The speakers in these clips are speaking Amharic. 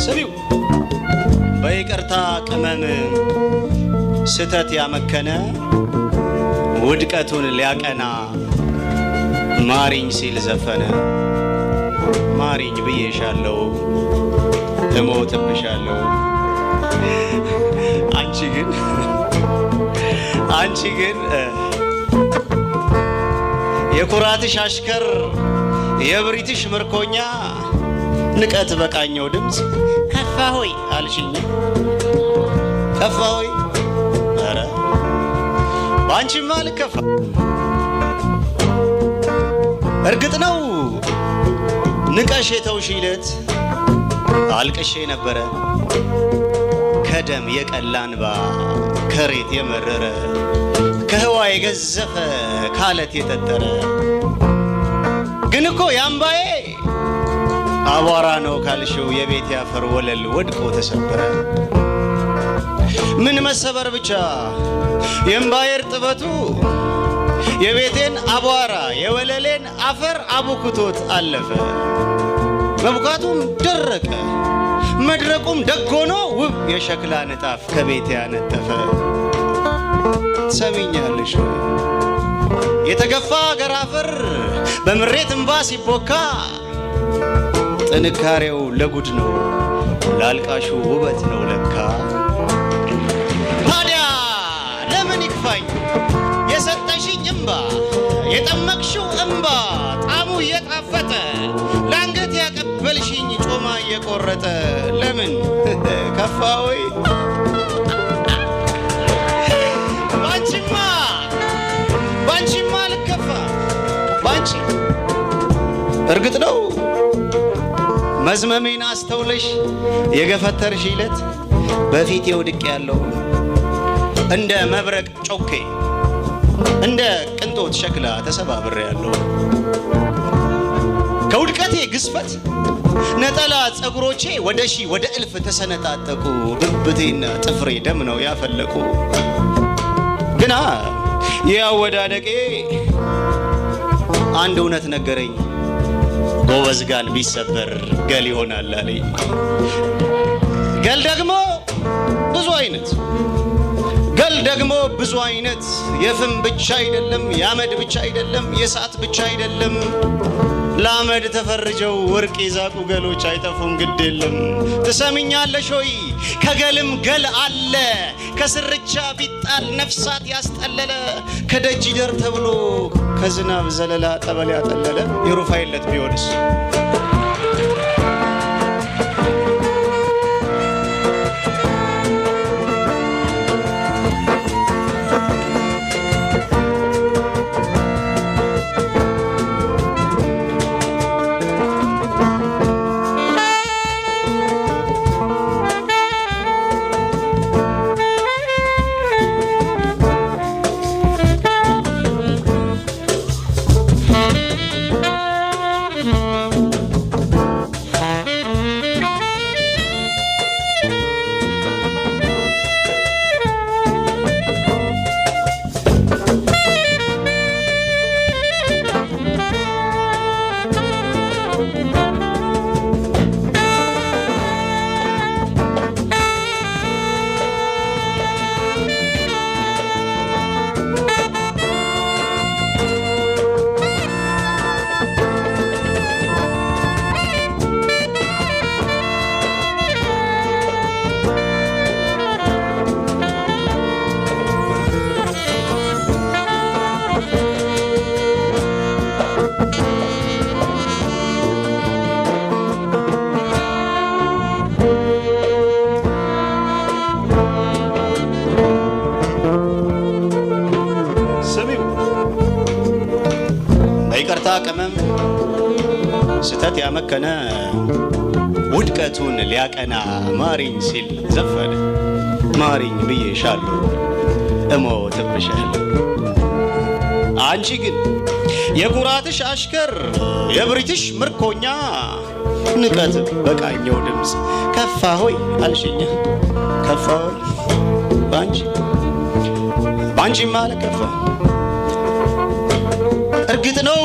ስሚው በይቅርታ ቅመም ስተት ያመከነ ውድቀቱን ሊያቀና ማሪኝ ሲል ዘፈነ። ማሪኝ ብዬሻለው እሞትብሻለው አንቺ ግን የኩራትሽ አሽከር የብሪትሽ ምርኮኛ ንቀት በቃኘው ድምጽ ከፋ ሆይ አልሽኝ። ከፋ ሆይ አረ ባንቺማ ልከፋ። እርግጥ ነው ንቀሽ የተውሽለት አልቅሼ ነበረ ከደም የቀላ እንባ ከሬት የመረረ ከህዋ የገዘፈ ካለት የጠጠረ ግን እኮ ያምባዬ አቧራ ነው ካልሽው የቤት ያፈር ወለል ወድቆ ተሰበረ። ምን መሰበር ብቻ የእምባዬ እርጥበቱ የቤቴን አቧራ የወለሌን አፈር አቡክቶት አለፈ። መቡካቱም ደረቀ መድረቁም ደጎኖ ውብ የሸክላ ንጣፍ ከቤቴ ያነጠፈ። ሰሚኛለሽ የተገፋ ገራፍር በምሬት እንባ ሲቦካ ጥንካሬው ለጉድ ነው ላልቃሹ ውበት ነው ለካ። ታዲያ ለምን ይክፋኝ የሰጠሽኝ እንባ የጠመቅሽው እንባ ጣሙ እየጣፈጠ ለአንገት ያቀበልሽኝ ጮማ እየቆረጠ ለምን ከፋ ወይ ባንቺማ ልከፋ ባንቺ። እርግጥ ነው መዝመሜን አስተውለሽ የገፈተርሽ ይለት በፊቴ ወድቄ ያለው እንደ መብረቅ ጮኬ እንደ ቅንጦት ሸክላ ተሰባብሬ ያለው። ከውድቀቴ ግዝፈት ነጠላ ጸጉሮቼ ወደ ሺህ ወደ እልፍ ተሰነጣጠቁ። ብብቴና ጥፍሬ ደም ነው ያፈለቁ። ግና ያወዳደቄ አንድ እውነት ነገረኝ። ጎበዝ ጋን ቢሰበር ገል ይሆናል አለኝ። ገል ደግሞ ብዙ አይነት የፍም ብቻ አይደለም የአመድ ብቻ አይደለም የእሳት ብቻ አይደለም። ለአመድ ተፈርጀው ወርቅ የዛቁ ገሎች አይጠፉም ግድ የለም። ትሰሚኛለሽ ሆይ ከገልም ገል አለ ከስርቻ ቢጣል ነፍሳት ያስጠለለ ከደጅ ደር ተብሎ ከዝናብ ዘለላ ጠበል ያጠለለ የሩፋይለት ቢሆንስ። ስተት ያመከነ ውድቀቱን ሊያቀና ማሪኝ ሲል ዘፈነ። ማሪኝ ብዬሻለሁ እሞትብሻለሁ። አንቺ ግን የኩራትሽ አሽከር የብሪትሽ ምርኮኛ ንቀት በቃኘው ድምፅ ከፋ ሆይ አልሽኛ። ከፋ ሆይ ባንቺ ማለ ከፋ። እርግጥ ነው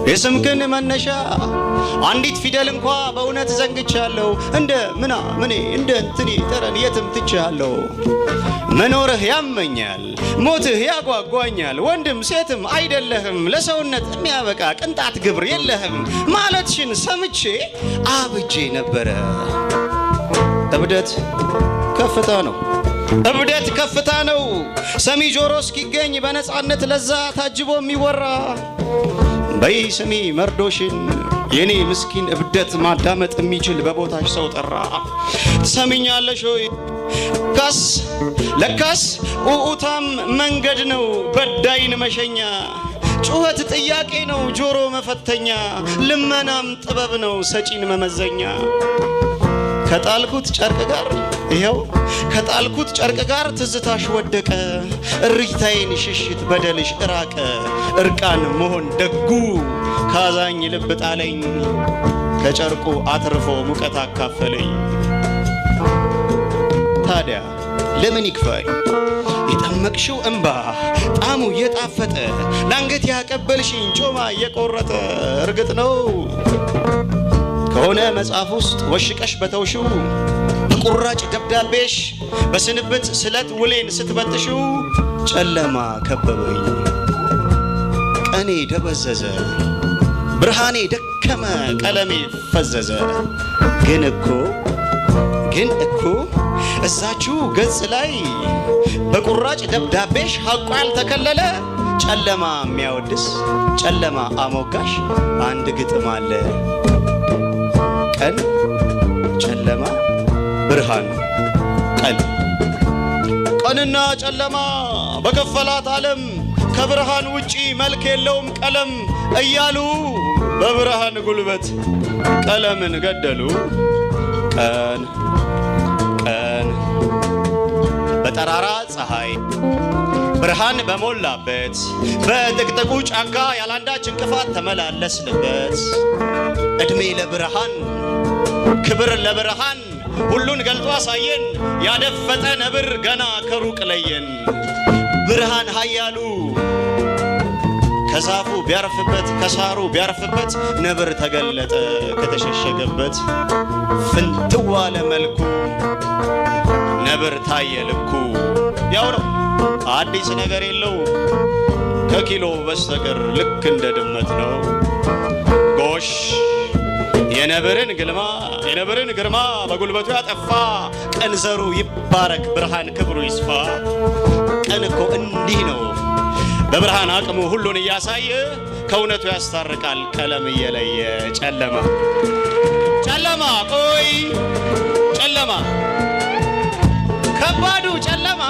የስምክን መነሻ አንዲት ፊደል እንኳ በእውነት ዘንግቻለሁ። እንደ ምኔ እንደ እንትኔ ጠረን የትም ትቼሃለሁ። መኖርህ ያመኛል፣ ሞትህ ያጓጓኛል። ወንድም ሴትም አይደለህም፣ ለሰውነት የሚያበቃ ቅንጣት ግብር የለህም ማለትሽን ሰምቼ አብጄ ነበረ። እብደት ከፍታ ነው፣ እብደት ከፍታ ነው። ሰሚ ጆሮ እስኪገኝ በነፃነት ለዛ ታጅቦ የሚወራ በይ ስሚ መርዶሽን የኔ ምስኪን እብደት ማዳመጥ የሚችል በቦታሽ ሰው ጠራ። ትሰሚኛለሽ ሆይ? ለካስ ኡኡታም መንገድ ነው በዳይን መሸኛ። ጩኸት ጥያቄ ነው ጆሮ መፈተኛ። ልመናም ጥበብ ነው ሰጪን መመዘኛ። ከጣልኩት ጨርቅ ጋር ይኸው ከጣልኩት ጨርቅ ጋር ትዝታሽ ወደቀ። እርጅታዬን ሽሽት በደልሽ እራቀ። እርቃን መሆን ደጉ ካዛኝ ልብ ጣለኝ። ከጨርቁ አትርፎ ሙቀት አካፈለኝ። ታዲያ ለምን ይክፋኝ የጠመቅሽው እንባ ጣሙ እየጣፈጠ ለአንገት ያቀበልሽኝ ጮማ እየቆረጠ። እርግጥ ነው ከሆነ መጽሐፍ ውስጥ ወሽቀሽ በተውሽው በቁራጭ ደብዳቤሽ በስንብት ስለት ውሌን ስትበጥሽው ጨለማ ከበበኝ፣ ቀኔ ደበዘዘ፣ ብርሃኔ ደከመ፣ ቀለሜ ፈዘዘ። ግን እኮ እዛችሁ ገጽ ላይ በቁራጭ ደብዳቤሽ ሐቋ ያልተከለለ ጨለማ የሚያወድስ ጨለማ አሞጋሽ አንድ ግጥም አለ። ቀን ጨለማ ብርሃን ቀን ቀንና ጨለማ በከፈላት ዓለም ከብርሃን ውጪ መልክ የለውም ቀለም እያሉ በብርሃን ጉልበት ቀለምን ገደሉ። ቀን በጠራራ ፀሐይ ብርሃን በሞላበት በጥቅጥቁ ጫካ ያላንዳች እንቅፋት ተመላለስንበት። እድሜ ለብርሃን ክብር ለብርሃን ሁሉን ገልጦ አሳየን። ያደፈጠ ነብር ገና ከሩቅ ለየን። ብርሃን ኃያሉ ከዛፉ ቢያርፍበት ከሳሩ ቢያርፍበት ነብር ተገለጠ ከተሸሸገበት። ፍንትዋ ለመልኩ ነብር ታየ ልኩ። ያው ነው አዲስ ነገር የለው ከኪሎ በስተቀር ልክ እንደ ድመት ነው። ጎሽ የነብርን ግርማ በጉልበቱ ያጠፋ ቀን ዘሩ ይባረክ ብርሃን ክብሩ ይስፋ። ቀን እኮ እንዲህ ነው በብርሃን አቅሙ ሁሉን እያሳየ ከእውነቱ ያስታርቃል ቀለም እየለየ። ጨለማ ቆይ ጨለማ ከባዱ ጨለማ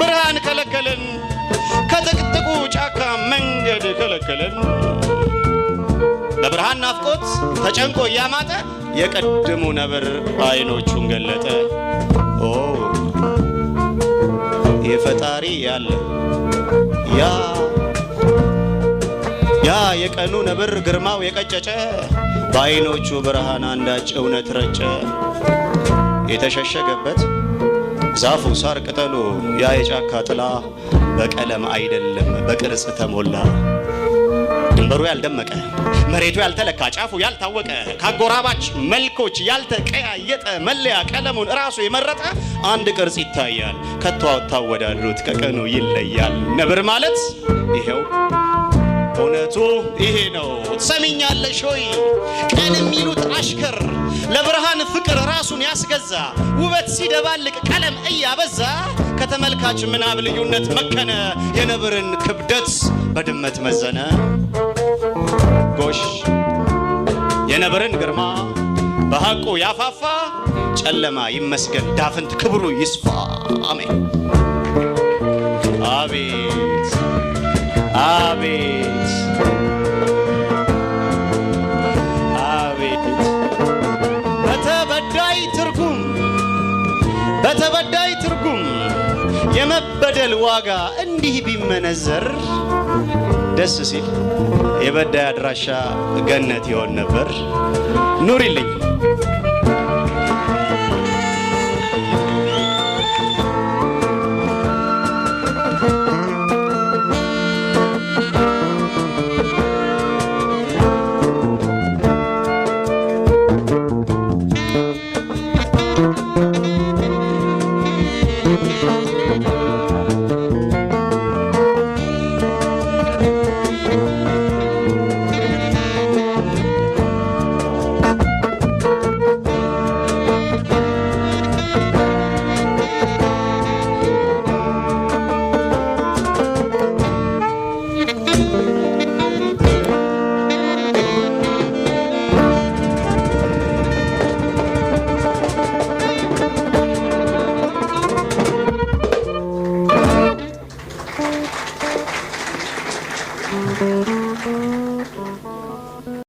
ብርሃን ከለከለን፣ ከጥቅጥቁ ጫካ መንገድ ከለከለን። በብርሃን ናፍቆት ተጨንቆ እያማጠ የቀድሙ ነብር አይኖቹን ገለጠ። ኦ የፈጣሪ ያለ ያ የቀኑ ነብር ግርማው የቀጨጨ በአይኖቹ ብርሃን አንዳች እውነት ረጨ። የተሸሸገበት ዛፉ ሳር ቅጠሉ ያ የጫካ ጥላ በቀለም አይደለም በቅርጽ ተሞላ። ድንበሩ ያልደመቀ መሬቱ ያልተለካ ጫፉ ያልታወቀ ካጎራባች መልኮች ያልተቀያየጠ መለያ ቀለሙን ራሱ የመረጠ አንድ ቅርጽ ይታያል። ከቶ አታወዳድሩት ከቀኑ ይለያል። ነብር ማለት ይሄው እውነቱ ይሄ ነው። ትሰሚኛለሽ ሆይ? ቀን የሚሉት አሽከር ለብርሃን ፍቅር ራሱን ያስገዛ ውበት ሲደባልቅ ቀለም እያበዛ ከተመልካች ምናብ ልዩነት መከነ የነብርን ክብደት በድመት መዘነ። ጎሽ የነብርን ግርማ በሐቁ ያፋፋ ጨለማ ይመስገን ዳፍንት ክብሩ ይስፋ። አሜን። አቤት አቤት አቤት በተበዳይ ትርጉም የመበደል ዋጋ እንዲህ ቢመነዘር ደስ ሲል የበዳይ አድራሻ ገነት ይሆን ነበር። ኑሪልኝ